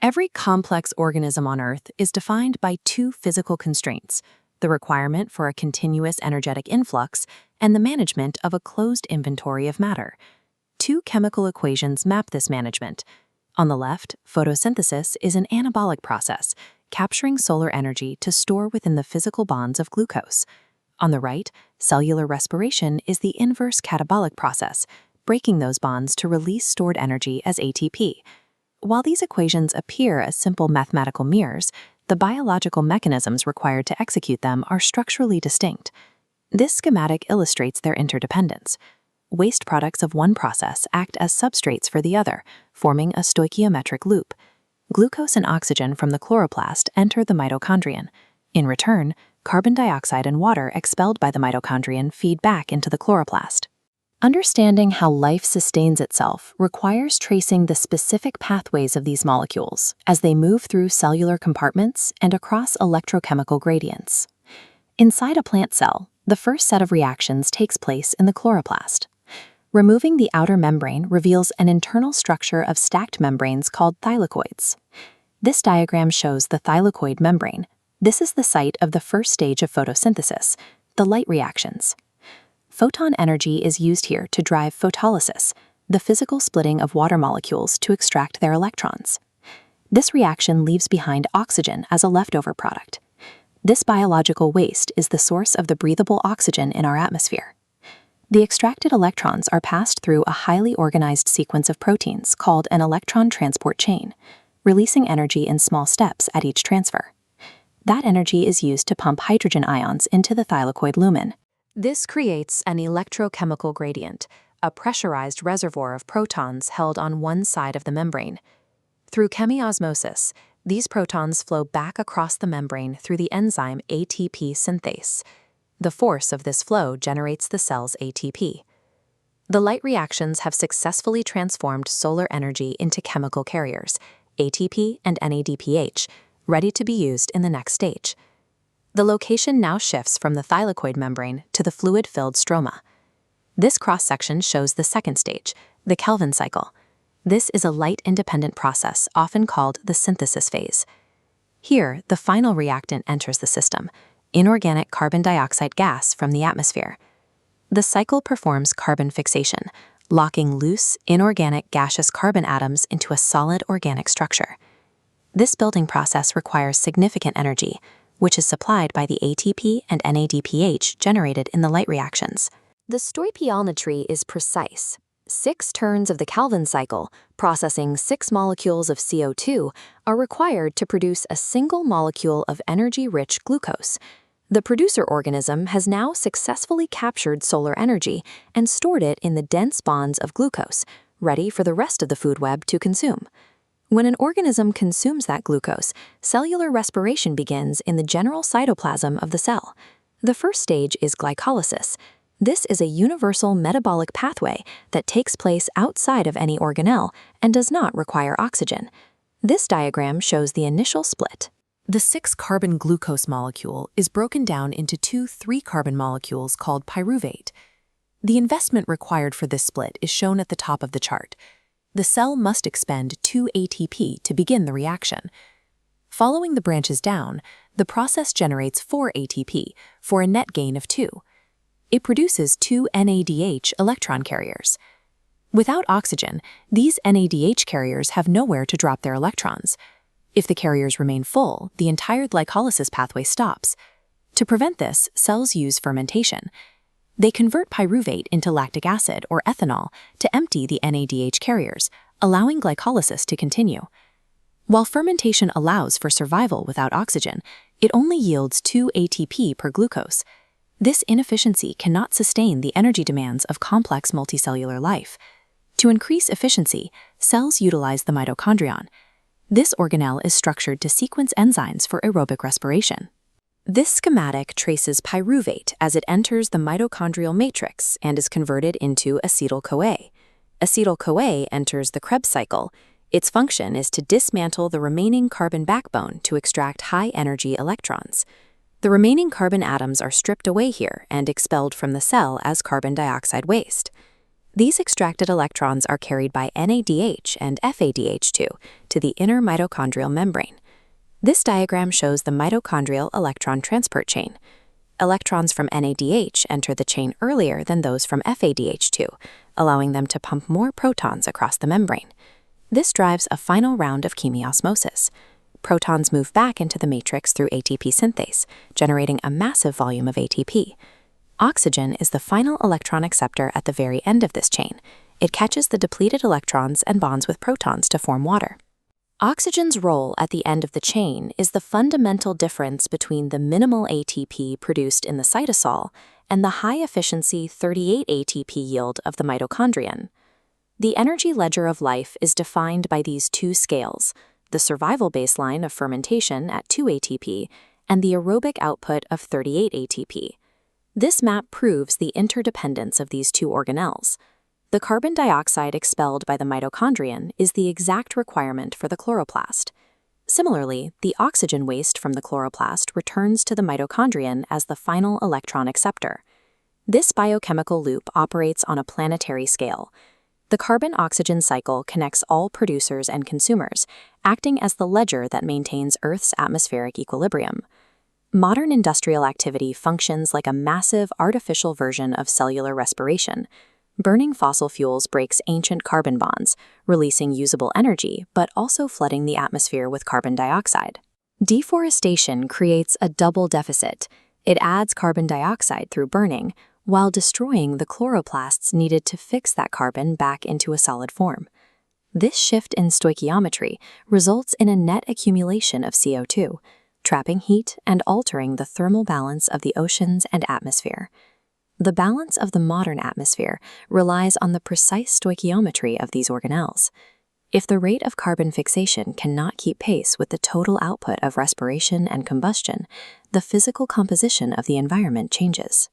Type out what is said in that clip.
Every complex organism on Earth is defined by two physical constraints: the requirement for a continuous energetic influx and the management of a closed inventory of matter. Two chemical equations map this management. On the left, photosynthesis is an anabolic process, capturing solar energy to store within the physical bonds of glucose. On the right, cellular respiration is the inverse catabolic process, breaking those bonds to release stored energy as ATP. While these equations appear as simple mathematical mirrors, the biological mechanisms required to execute them are structurally distinct. This schematic illustrates their interdependence. Waste products of one process act as substrates for the other, forming a stoichiometric loop. Glucose and oxygen from the chloroplast enter the mitochondrion. In return, carbon dioxide and water expelled by the mitochondrion feed back into the chloroplast. Understanding how life sustains itself requires tracing the specific pathways of these molecules as they move through cellular compartments and across electrochemical gradients. Inside a plant cell, the first set of reactions takes place in the chloroplast. Removing the outer membrane reveals an internal structure of stacked membranes called thylakoids. This diagram shows the thylakoid membrane. This is the site of the first stage of photosynthesis, the light reactions. Photon energy is used here to drive photolysis, the physical splitting of water molecules to extract their electrons. This reaction leaves behind oxygen as a leftover product. This biological waste is the source of the breathable oxygen in our atmosphere. The extracted electrons are passed through a highly organized sequence of proteins called an electron transport chain, releasing energy in small steps at each transfer. That energy is used to pump hydrogen ions into the thylakoid lumen. This creates an electrochemical gradient, a pressurized reservoir of protons held on one side of the membrane. Through chemiosmosis, these protons flow back across the membrane through the enzyme ATP synthase. The force of this flow generates the cell's ATP. The light reactions have successfully transformed solar energy into chemical carriers, ATP and NADPH, ready to be used in the next stage. The location now shifts from the thylakoid membrane to the fluid-filled stroma. This cross-section shows the second stage, the Kelvin cycle. This is a light-independent process often called the synthesis phase. Here, the final reactant enters the system, inorganic carbon dioxide gas from the atmosphere. The cycle performs carbon fixation, locking loose, inorganic gaseous carbon atoms into a solid organic structure. This building process requires significant energy, which is supplied by the ATP and NADPH generated in the light reactions. The stoichiometry is precise. 6 turns of the Kelvin cycle, processing 6 molecules of CO2, are required to produce a single molecule of energy-rich glucose. The producer organism has now successfully captured solar energy and stored it in the dense bonds of glucose, ready for the rest of the food web to consume. When an organism consumes that glucose, cellular respiration begins in the general cytoplasm of the cell. The first stage is glycolysis. This is a universal metabolic pathway that takes place outside of any organelle and does not require oxygen. This diagram shows the initial split. The 6-carbon glucose molecule is broken down into 2 3-carbon molecules called pyruvate. The investment required for this split is shown at the top of the chart. The cell must expend 2 ATP to begin the reaction. Following the branches down, the process generates 4 ATP for a net gain of 2. It produces 2 NADH electron carriers. Without oxygen, these NADH carriers have nowhere to drop their electrons. If the carriers remain full, the entire glycolysis pathway stops. To prevent this, cells use fermentation. They convert pyruvate into lactic acid or ethanol to empty the NADH carriers, allowing glycolysis to continue. While fermentation allows for survival without oxygen, it only yields 2 ATP per glucose. This inefficiency cannot sustain the energy demands of complex multicellular life. To increase efficiency, cells utilize the mitochondrion. This organelle is structured to sequence enzymes for aerobic respiration. This schematic traces pyruvate as it enters the mitochondrial matrix and is converted into acetyl-CoA. Acetyl-CoA enters the Krebs cycle. Its function is to dismantle the remaining carbon backbone to extract high-energy electrons. The remaining carbon atoms are stripped away here and expelled from the cell as carbon dioxide waste. These extracted electrons are carried by NADH and FADH2 to the inner mitochondrial membrane. This diagram shows the mitochondrial electron transport chain. Electrons from NADH enter the chain earlier than those from FADH2, allowing them to pump more protons across the membrane. This drives a final round of chemiosmosis. Protons move back into the matrix through ATP synthase, generating a massive volume of ATP. Oxygen is the final electron acceptor at the very end of this chain. It catches the depleted electrons and bonds with protons to form water. Oxygen's role at the end of the chain is the fundamental difference between the minimal ATP produced in the cytosol and the high-efficiency 38 ATP yield of the mitochondrion. The energy ledger of life is defined by these two scales, the survival baseline of fermentation at 2 ATP and the aerobic output of 38 ATP. This map proves the interdependence of these two organelles. The carbon dioxide expelled by the mitochondrion is the exact requirement for the chloroplast. Similarly, the oxygen waste from the chloroplast returns to the mitochondrion as the final electron acceptor. This biochemical loop operates on a planetary scale. The carbon-oxygen cycle connects all producers and consumers, acting as the ledger that maintains Earth's atmospheric equilibrium. Modern industrial activity functions like a massive artificial version of cellular respiration. Burning fossil fuels breaks ancient carbon bonds, releasing usable energy but also flooding the atmosphere with carbon dioxide. Deforestation creates a double deficit. It adds carbon dioxide through burning, while destroying the chloroplasts needed to fix that carbon back into a solid form. This shift in stoichiometry results in a net accumulation of CO2, trapping heat and altering the thermal balance of the oceans and atmosphere. The balance of the modern atmosphere relies on the precise stoichiometry of these organelles. If the rate of carbon fixation cannot keep pace with the total output of respiration and combustion, the physical composition of the environment changes.